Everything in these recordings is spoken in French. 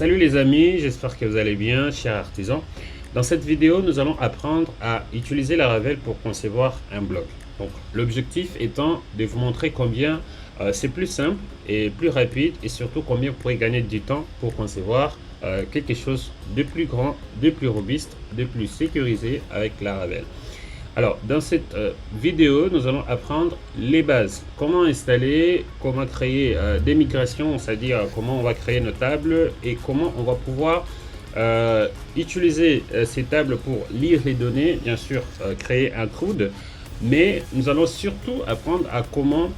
Salut les amis, j'espère que vous allez bien, chers artisans. Dans cette vidéo, nous allons apprendre à utiliser Laravel pour concevoir un blog. Donc, l'objectif étant de vous montrer combien c'est plus simple et plus rapide et surtout combien vous pourrez gagner du temps pour concevoir quelque chose de plus grand, de plus robuste, de plus sécurisé avec Laravel. Alors, dans cette vidéo, nous allons apprendre les bases. Comment installer, comment créer des migrations, c'est-à-dire comment on va créer nos tables et comment on va pouvoir utiliser ces tables pour lire les données, bien sûr, créer un CRUD. Mais nous allons surtout apprendre à comment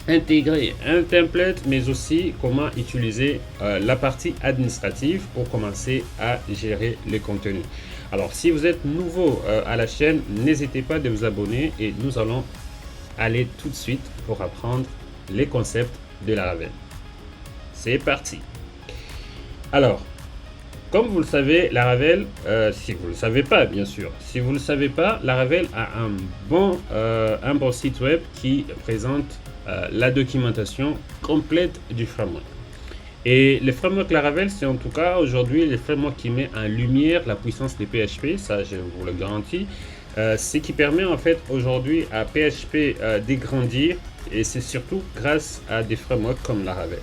intégrer un template, mais aussi comment utiliser la partie administrative pour commencer à gérer le contenu. Alors, si vous êtes nouveau à la chaîne, n'hésitez pas de vous abonner et nous allons aller tout de suite pour apprendre les concepts de Laravel. C'est parti. Alors, comme vous le savez, Laravel, si vous ne le savez pas, bien sûr, si vous ne le savez pas, Laravel a un bon site web qui présente la documentation complète du framework. Et le framework Laravel, c'est en tout cas aujourd'hui le framework qui met en lumière la puissance de PHP, ça je vous le garantis. Ce qui permet en fait aujourd'hui à PHP de grandir et c'est surtout grâce à des frameworks comme Laravel.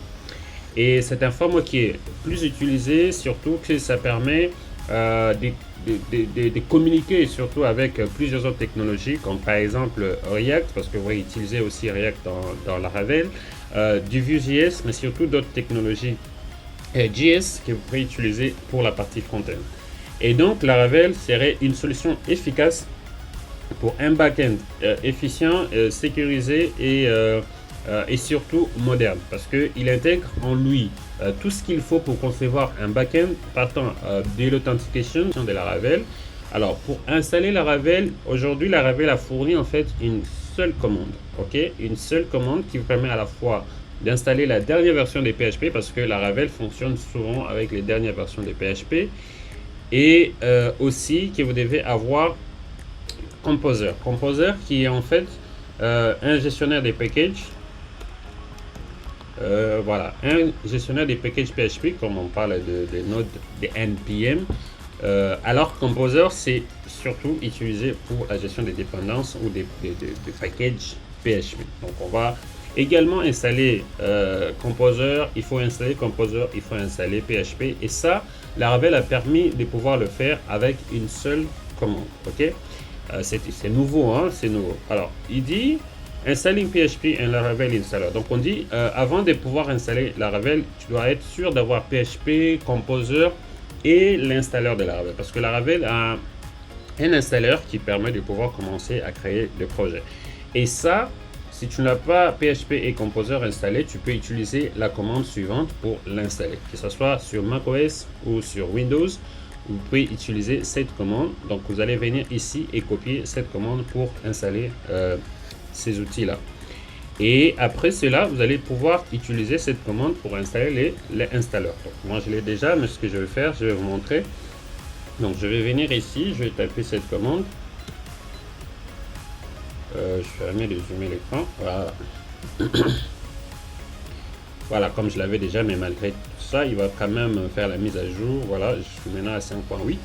Et c'est un framework qui est plus utilisé, surtout que ça permet de communiquer surtout avec plusieurs autres technologies comme par exemple React, parce que vous pouvez utiliser aussi React dans Laravel, du Vue.js, mais surtout d'autres technologies JS que vous pouvez utiliser pour la partie front-end. Et donc Laravel serait une solution efficace pour un back-end efficient, sécurisé et surtout moderne, parce qu'il intègre en lui tout ce qu'il faut pour concevoir un back-end partant de l'authentication de Laravel. Alors, pour installer Laravel, aujourd'hui, Laravel a fourni en fait une seule commande, ok, une seule commande qui vous permet à la fois d'installer la dernière version des PHP, parce que Laravel fonctionne souvent avec les dernières versions des PHP, et aussi que vous devez avoir Composer. Composer qui est en fait un gestionnaire des packages. Voilà, un gestionnaire des packages PHP, comme on parle de nodes de NPM. Alors Composer, c'est surtout utilisé pour la gestion des dépendances ou des packages PHP. Donc on va également installer Composer, il faut installer Composer, il faut installer PHP. Et ça, Laravel a permis de pouvoir le faire avec une seule commande. Ok, c'est nouveau, hein, c'est nouveau. Alors, il dit Installing PHP and Laravel installer. Donc on dit avant de pouvoir installer Laravel, tu dois être sûr d'avoir PHP, Composer et l'installeur de Laravel. Parce que Laravel a un installeur qui permet de pouvoir commencer à créer des projets. Et ça, si tu n'as pas PHP et Composer installé, tu peux utiliser la commande suivante pour l'installer. Que ce soit sur macOS ou sur Windows, vous pouvez utiliser cette commande. Donc vous allez venir ici et copier cette commande pour installer ces outils là, et après cela vous allez pouvoir utiliser cette commande pour installer les installeurs. Donc, moi je l'ai déjà, mais ce que je vais faire, je vais vous montrer. Donc je vais venir ici, je vais taper cette commande, je vais fermer les zoomer l'écran, voilà. Voilà, comme je l'avais déjà, mais malgré tout ça il va quand même faire la mise à jour. Voilà, je suis maintenant à 5.8.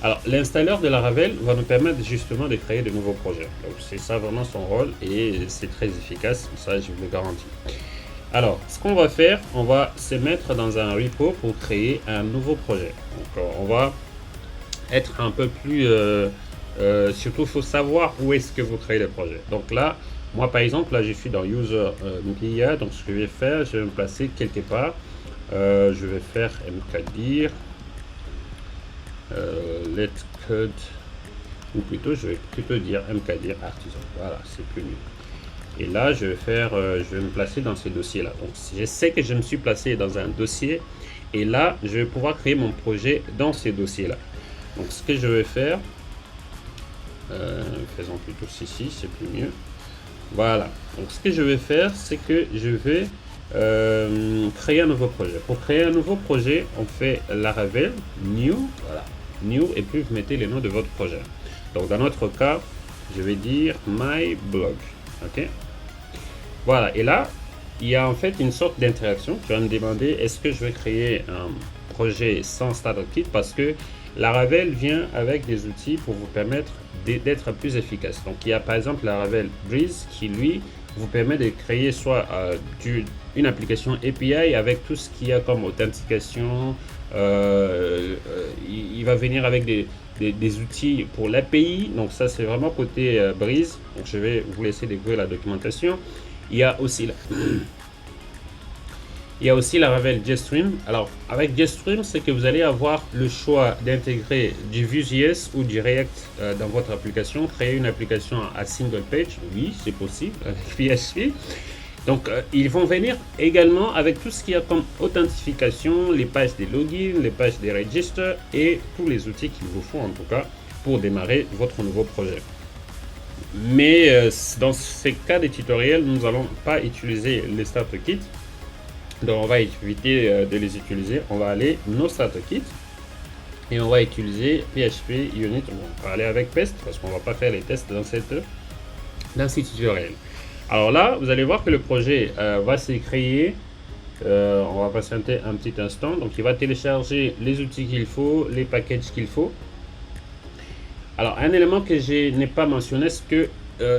Alors, l'installeur de Laravel va nous permettre justement de créer de nouveaux projets. Donc, c'est ça vraiment son rôle et c'est très efficace, ça je vous le garantis. Alors, ce qu'on va faire, on va se mettre dans un repo pour créer un nouveau projet. Donc, on va être un peu plus... surtout, il faut savoir où est-ce que vous créez le projet. Donc là, moi par exemple, là je suis dans User Media. Donc, ce que je vais faire, je vais me placer quelque part. Je vais faire mkdir. Let's code, ou plutôt je vais plutôt dire mkdir artisan. Voilà, c'est plus mieux. Et là je vais faire je vais me placer dans ce dossier là. Donc je sais que je me suis placé dans un dossier et là je vais pouvoir créer mon projet dans ce dossier là. Donc ce que je vais faire, faisons plutôt ceci, c'est plus mieux. Voilà, donc ce que je vais faire, c'est que je vais créer un nouveau projet. Pour créer un nouveau projet, on fait Laravel new, voilà, new, et puis vous mettez les noms de votre projet. Donc dans notre cas, je vais dire my blog. Ok, voilà, et là il y a en fait une sorte d'interaction. Tu vas me demander est-ce que je vais créer projet sans Starter Kit parce que Laravel vient avec des outils pour vous permettre d'être plus efficace. Donc il y a par exemple Laravel Breeze qui lui vous permet de créer soit une application API avec tout ce qu'il y a comme authentification. Il va venir avec des outils pour l'API. Donc ça c'est vraiment côté Breeze. Donc je vais vous laisser découvrir la documentation. Il y a aussi Laravel JetStream. Alors, avec JetStream, c'est que vous allez avoir le choix d'intégrer du Vue.js ou du React dans votre application. Créer une application à single page, oui, c'est possible avec PHP. Donc, ils vont venir également avec tout ce qu'il y a comme authentification, les pages des logins, les pages des registres et tous les outils qu'il vous faut en tout cas pour démarrer votre nouveau projet. Mais dans ces cas de tutoriels, nous n'allons pas utiliser les Starter Kits. Donc on va éviter de les utiliser. On va aller no Starter Kit et on va utiliser PHP Unit. On va aller avec Pest parce qu'on va pas faire les tests dans ce tutoriel. Alors là, vous allez voir que le projet va se créer. On va patienter un petit instant. Donc il va télécharger les outils qu'il faut, les packages qu'il faut. Alors un élément que je n'ai pas mentionné, c'est que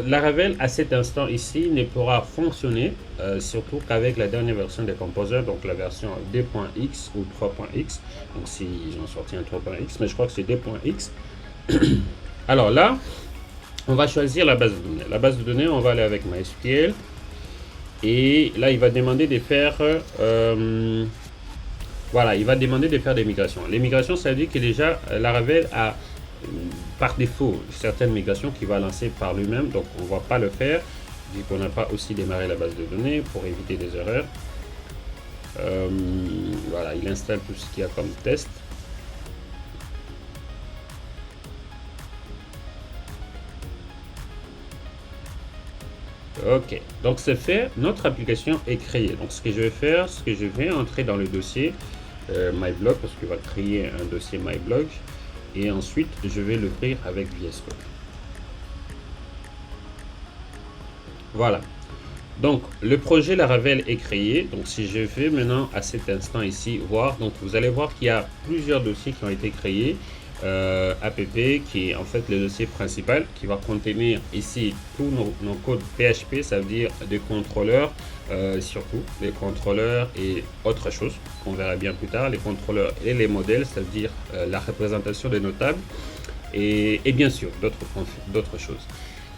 Laravel à cet instant ici ne pourra fonctionner surtout qu'avec la dernière version des Composer, donc la version 2.x ou 3.x. Donc si ils ont sorti un 3.x, mais je crois que c'est 2.x. Alors là, on va choisir la base de données. La base de données, on va aller avec MySQL. Et là, il va demander de faire voilà, il va demander de faire des migrations. Les migrations, ça veut dire que déjà Laravel a par défaut certaines migrations qu'il va lancer par lui-même, donc on ne va pas le faire vu qu'on n'a pas aussi démarré la base de données pour éviter des erreurs. Voilà, il installe tout ce qu'il y a comme test. Ok, donc c'est fait, notre application est créée. Donc ce que je vais faire, c'est que je vais entrer dans le dossier MyBlog parce qu'il va créer un dossier MyBlog. Et ensuite, je vais l'ouvrir avec VS Code. Voilà. Donc, le projet Laravel est créé. Donc, si je vais maintenant à cet instant ici voir, donc vous allez voir qu'il y a plusieurs dossiers qui ont été créés. app qui est en fait le dossier principal qui va contenir ici tous nos codes PHP, ça veut dire des contrôleurs, surtout les contrôleurs et autre chose qu'on verra bien plus tard, les contrôleurs et les modèles, ça veut dire la représentation des notables et bien sûr d'autres choses.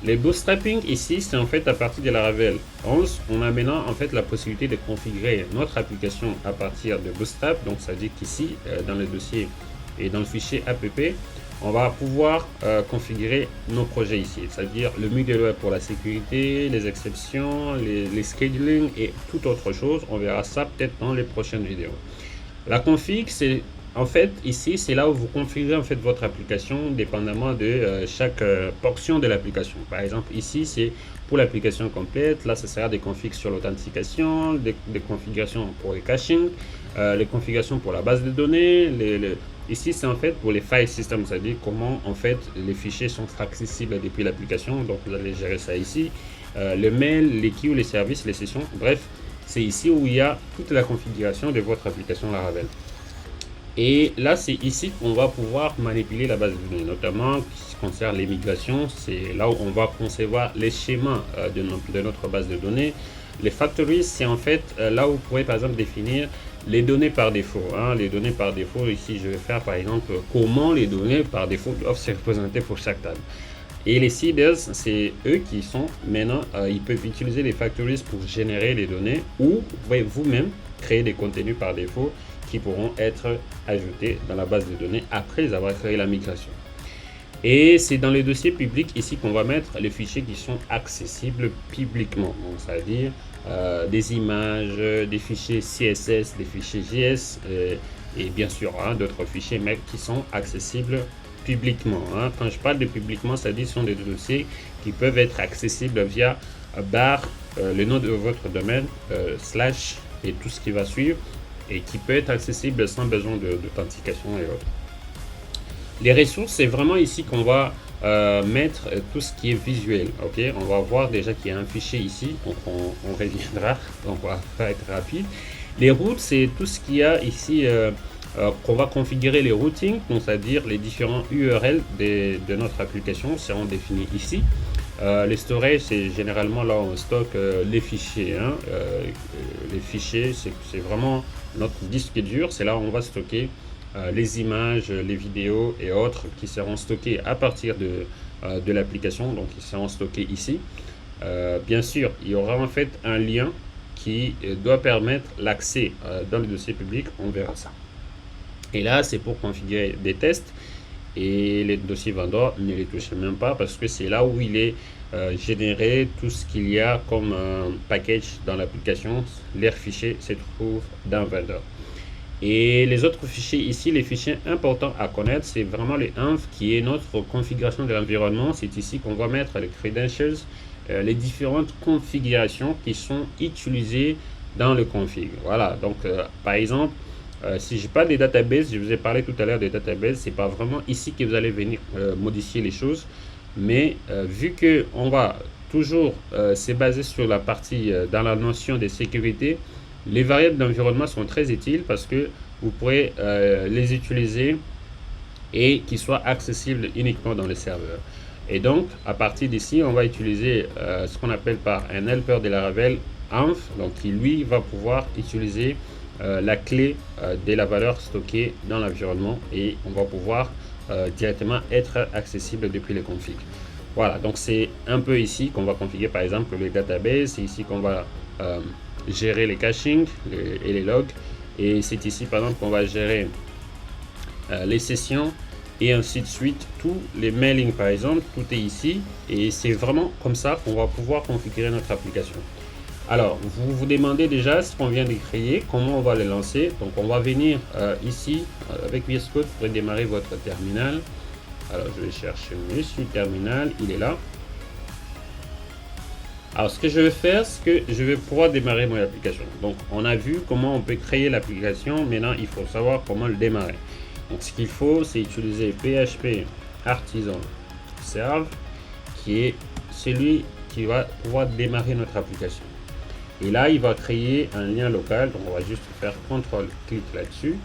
Les bootstrapping ici, c'est en fait à partir de Laravel 11, on a maintenant en fait la possibilité de configurer notre application à partir de Bootstrap. Donc ça veut dire qu'ici dans le dossier et dans le fichier app, on va pouvoir configurer nos projets ici, c'est-à-dire le middleware pour la sécurité, les exceptions, les scheduling et toute autre chose. On verra ça peut-être dans les prochaines vidéos. La config, c'est en fait ici, c'est là où vous configurez en fait votre application dépendamment de chaque portion de l'application. Par exemple, ici, c'est pour l'application complète. Là, ce sera des configs sur l'authentification, des configurations pour les caching, les configurations pour la base de données, ici, c'est en fait pour les file systems, c'est-à-dire comment en fait les fichiers sont accessibles depuis l'application. Donc, vous allez gérer ça ici. Le mail, les queues, les services, les sessions. Bref, c'est ici où il y a toute la configuration de votre application Laravel. Et là, c'est ici qu'on va pouvoir manipuler la base de données, notamment ce qui concerne les migrations. C'est là où on va concevoir les schémas de notre base de données. Les factories, c'est en fait là où vous pourrez par exemple définir les données par défaut. Les données par défaut, ici je vais faire par exemple comment les données par défaut doivent se représenter pour chaque table. Et les seeders, c'est eux qui sont maintenant, ils peuvent utiliser les factories pour générer les données ou vous pouvez vous-même créer des contenus par défaut qui pourront être ajoutés dans la base de données après avoir créé la migration. Et c'est dans les dossiers publics ici qu'on va mettre les fichiers qui sont accessibles publiquement. Donc, c'est-à-dire des images, des fichiers CSS, des fichiers JS et bien sûr d'autres fichiers mais qui sont accessibles publiquement. Quand je parle de publiquement, c'est-à-dire ce sont des dossiers qui peuvent être accessibles via barre, le nom de votre domaine, slash et tout ce qui va suivre et qui peut être accessible sans besoin d'authentification et autres. Les ressources, c'est vraiment ici qu'on va mettre tout ce qui est visuel. Ok, on va voir déjà qu'il y a un fichier ici, donc on reviendra, on va pas être rapide. Les routes, c'est tout ce qu'il y a ici qu'on va configurer les routings, donc c'est-à-dire les différents URL de notre application seront définis ici. Les storage, c'est généralement là où on stocke les fichiers. Les fichiers, c'est vraiment notre disque dur, c'est là où on va stocker les images, les vidéos et autres qui seront stockés à partir de l'application, donc ils seront stockés ici. Bien sûr, il y aura en fait un lien qui doit permettre l'accès dans le dossier public, on verra ça. Et là, c'est pour configurer des tests. Et les dossiers vendeurs, ne les touchez même pas parce que c'est là où il est généré tout ce qu'il y a comme package dans l'application. Les fichiers se trouvent dans vendeur. Et les autres fichiers ici, les fichiers importants à connaître, c'est vraiment les env qui est notre configuration de l'environnement. C'est ici qu'on va mettre les credentials, les différentes configurations qui sont utilisées dans le config. Voilà, donc par exemple, si j'ai pas des databases, je vous ai parlé tout à l'heure des databases, c'est pas vraiment ici que vous allez venir modifier les choses, mais vu que on va toujours se baser sur la partie dans la notion de sécurité, les variables d'environnement sont très utiles parce que vous pourrez les utiliser et qu'ils soient accessibles uniquement dans les serveurs. Et donc à partir d'ici, on va utiliser ce qu'on appelle par un helper de Laravel, env, donc qui lui va pouvoir utiliser la clé de la valeur stockée dans l'environnement et on va pouvoir directement être accessible depuis les configs. Voilà, donc c'est un peu ici qu'on va configurer par exemple les databases, c'est ici qu'on va gérer les caching et les logs, et c'est ici par exemple qu'on va gérer les sessions et ainsi de suite, tous les mailings par exemple, tout est ici et c'est vraiment comme ça qu'on va pouvoir configurer notre application. Alors, vous vous demandez déjà ce qu'on vient de créer, comment on va le lancer. Donc, on va venir ici, avec VS Code, pour démarrer votre terminal. Alors, je vais chercher Monsieur Terminal, il est là. Alors, ce que je vais faire, c'est que je vais pouvoir démarrer mon application. Donc, on a vu comment on peut créer l'application. Maintenant, il faut savoir comment le démarrer. Donc, ce qu'il faut, c'est utiliser PHP Artisan Serve, qui est celui qui va pouvoir démarrer notre application. Et là, il va créer un lien local. Donc, on va juste faire CTRL-clic là-dessus.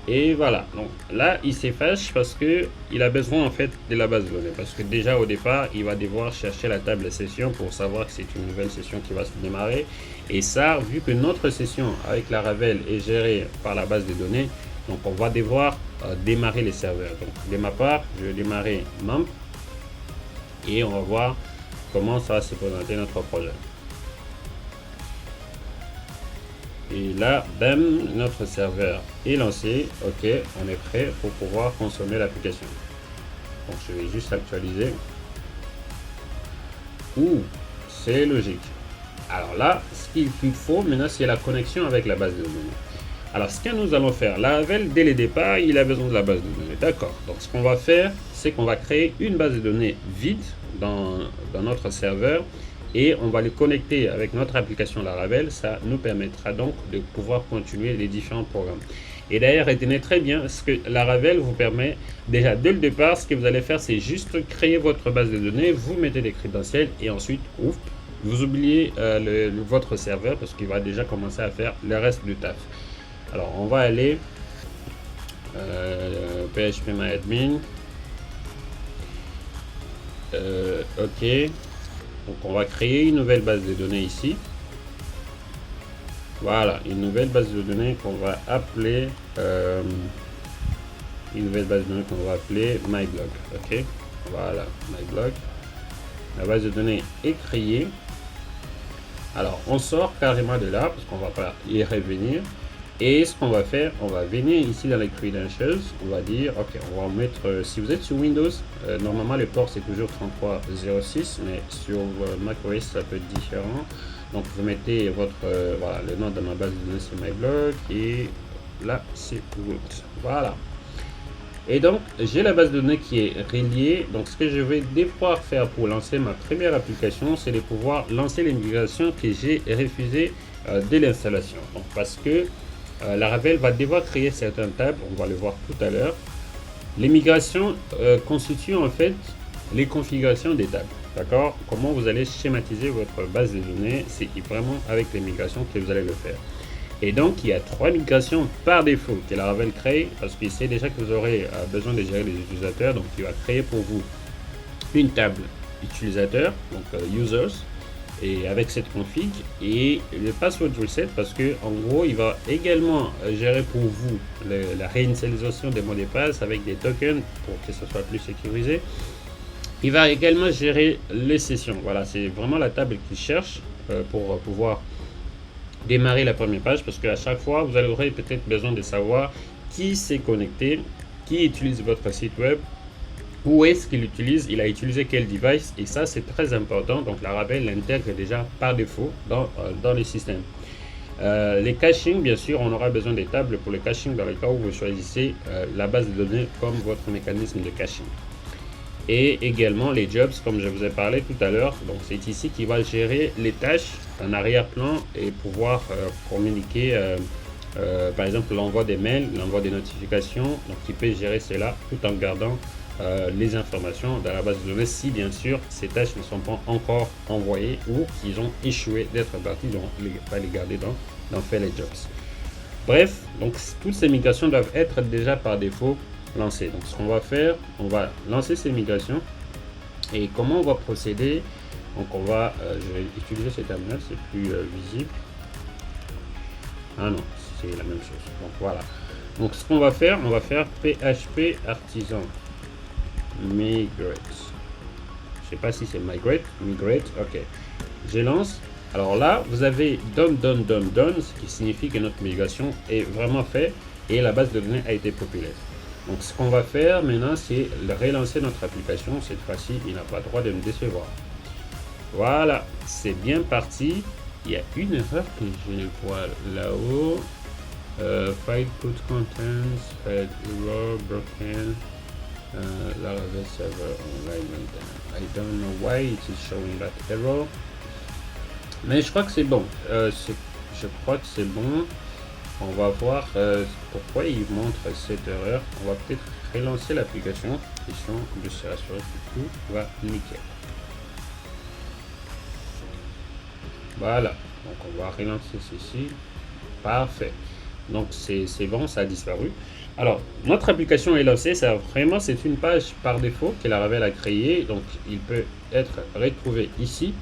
Et voilà. Donc là, il s'efface parce que il a besoin en fait de la base de données. Parce que déjà au départ, il va devoir chercher la table session pour savoir que c'est une nouvelle session qui va se démarrer. Et ça, vu que notre session avec Laravel est gérée par la base de données, donc on va devoir démarrer les serveurs. Donc de ma part, je vais démarrer membre et on va voir comment ça va se présenter notre projet. Et là, bam, notre serveur est lancé. Ok, on est prêt pour pouvoir consommer l'application. Donc je vais juste actualiser. Ouh, c'est logique. Alors là, ce qu'il faut maintenant, c'est la connexion avec la base de données. Alors ce que nous allons faire, Laravel, dès le départ, il a besoin de la base de données. D'accord. Donc ce qu'on va faire, c'est qu'on va créer une base de données vide dans notre serveur. Et on va le connecter avec notre application Laravel. Ça nous permettra donc de pouvoir continuer les différents programmes. Et d'ailleurs, retenez très bien ce que Laravel vous permet. Déjà, dès le départ, ce que vous allez faire, c'est juste créer votre base de données. Vous mettez des credentials et ensuite, ouf, vous oubliez votre serveur parce qu'il va déjà commencer à faire le reste du taf. Alors, on va aller phpMyAdmin. Ok. Donc on va créer une nouvelle base de données ici. Voilà, une nouvelle base de données qu'on va appeler MyBlog. Ok, voilà, MyBlog. La base de données est créée. Alors on sort carrément de là parce qu'on va pas y revenir. Et ce qu'on va faire, on va venir ici dans les credentials, on va dire, ok, on va mettre, si vous êtes sur Windows, normalement le port c'est toujours 3306, mais sur macOS ça peut être différent. Donc vous mettez votre, voilà, le nom de ma base de données c'est MyBlog et là c'est root. Voilà. Et donc j'ai la base de données qui est reliée. Donc ce que je vais devoir faire pour lancer ma première application, c'est de pouvoir lancer les migrations que j'ai refusées dès l'installation. Donc parce que Laravel va devoir créer certaines tables, on va le voir tout à l'heure. Les migrations constituent en fait les configurations des tables. D'accord? Comment vous allez schématiser votre base de données, c'est vraiment avec les migrations que vous allez le faire. Et donc, il y a 3 migrations par défaut que Laravel crée parce qu'il sait déjà que vous aurez besoin de gérer les utilisateurs. Donc, il va créer pour vous une table utilisateur, donc users, et avec cette config et le password reset parce que en gros il va également gérer pour vous la réinitialisation des mots de passe avec des tokens pour que ce soit plus sécurisé. Il va également gérer les sessions. Voilà, c'est vraiment la table qu'il cherche pour pouvoir démarrer la première page parce qu'à chaque fois vous aurez peut-être besoin de savoir qui s'est connecté, qui utilise votre site web, où est-ce qu'il utilise, il a utilisé quel device, et ça c'est très important. Donc Laravel l'intègre déjà par défaut dans les systèmes. Les caching, bien sûr, on aura besoin des tables pour le caching dans le cas où vous choisissez la base de données comme votre mécanisme de caching. Et également les jobs, comme je vous ai parlé tout à l'heure. Donc c'est ici qu'il va gérer les tâches en arrière-plan et pouvoir communiquer par exemple l'envoi des mails, l'envoi des notifications. Donc il peut gérer cela tout en gardant les informations dans la base de données si bien sûr ces tâches ne sont pas encore envoyées ou qu'ils ont échoué d'être partis, donc il va les garder dans faire les jobs. Bref, donc toutes ces migrations doivent être déjà par défaut lancées. Donc ce qu'on va faire, on va lancer ces migrations et comment on va procéder. Donc on va, je vais utiliser ce terminal, c'est plus visible. Ah non, c'est la même chose. Donc voilà. Donc ce qu'on va faire, on va faire PHP artisan migrate. Je sais pas si c'est migrate, ok. Je lance. Alors là, vous avez done, ce qui signifie que notre migration est vraiment faite et la base de données a été populaire. Donc ce qu'on va faire maintenant, c'est relancer notre application. Cette fois-ci, il n'a pas le droit de me décevoir. Voilà, c'est bien parti. Il y a une erreur que je vois là-haut. File put contents, file error broken. Laravel server online maintenance. I don't know why it is showing that error. Mais je crois que c'est bon. Je crois que c'est bon. On va voir pourquoi il montre cette erreur. On va peut-être relancer l'application. Question de se rassurer que tout va nickel. Voilà. Donc on va relancer ceci. Parfait. Donc c'est bon, ça a disparu. Alors, notre application est lancée. C'est une page par défaut que Laravel a créée. Donc, il peut être retrouvé ici.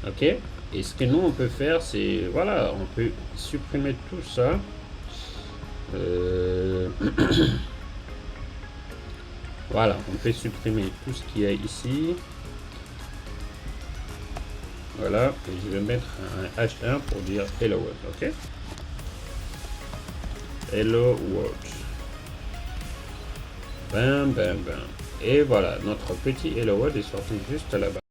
Ok. Et ce que nous, on peut faire, c'est... Voilà, on peut supprimer tout ça. Voilà, on peut supprimer tout ce qu'il y a ici. Voilà. Et je vais mettre un H1 pour dire Hello World. Ok. Hello World. Bam, bam, bam. Et voilà, notre petit Hello World est sorti juste là-bas.